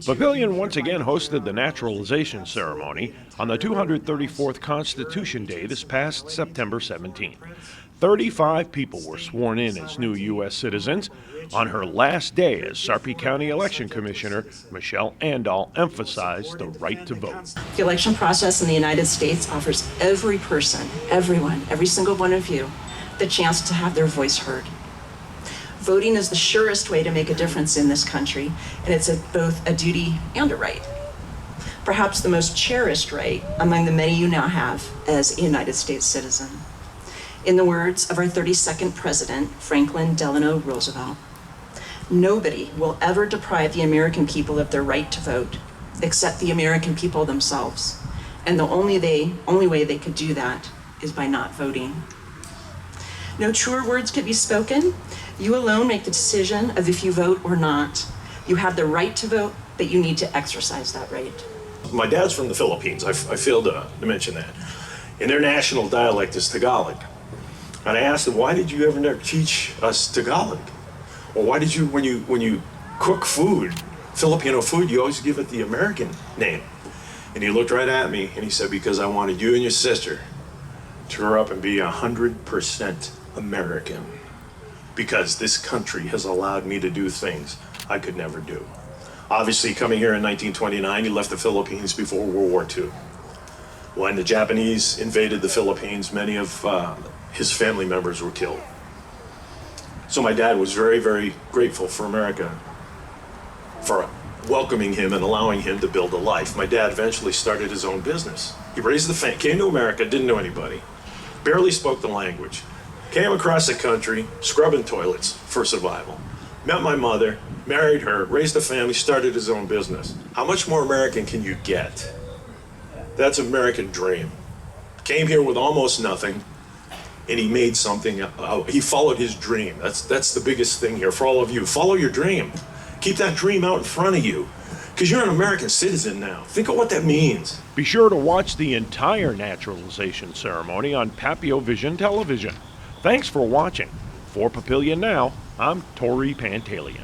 Papillion once again hosted the Naturalization Ceremony on the 234th Constitution Day this past September 17th. 35 people were sworn in as new U.S. citizens. On her last day as Sarpy County Election Commissioner, Michelle Andal emphasized the right to vote. The election process in the United States offers every person, everyone, every single one of you, the chance to have their voice heard. Voting is the surest way to make a difference in this country, and it's both a duty and a right. Perhaps the most cherished right among the many you now have as a United States citizen. In the words of our 32nd President, Franklin Delano Roosevelt, nobody will ever deprive the American people of their right to vote, except the American people themselves. And the only way they could do that is by not voting. No truer words could be spoken. You alone make the decision of if you vote or not. You have the right to vote, but you need to exercise that right. My dad's from the Philippines. I failed to mention that. And their national dialect is Tagalog. And I asked him, why did you ever never teach us Tagalog? Or why did you, when you cook food, Filipino food, you always give it the American name? And he looked right at me and he said, because I wanted you and your sister to grow up and be 100% American. Because this country has allowed me to do things I could never do. Obviously, coming here in 1929, he left the Philippines before World War II. When the Japanese invaded the Philippines, many of his family members were killed. So my dad was very, very grateful for America, for welcoming him and allowing him to build a life. My dad eventually started his own business. He raised the family, came to America, didn't know anybody, barely spoke the language. Came across the country, scrubbing toilets for survival. Met my mother, married her, raised a family, started his own business. How much more American can you get? That's an American dream. Came here with almost nothing, and he made something. He followed his dream. That's the biggest thing here for all of you. Follow your dream. Keep that dream out in front of you, because you're an American citizen now. Think of what that means. Be sure to watch the entire naturalization ceremony on Papillion Vision Television. Thanks for watching. For Papillion Now, I'm Tori Pantalian.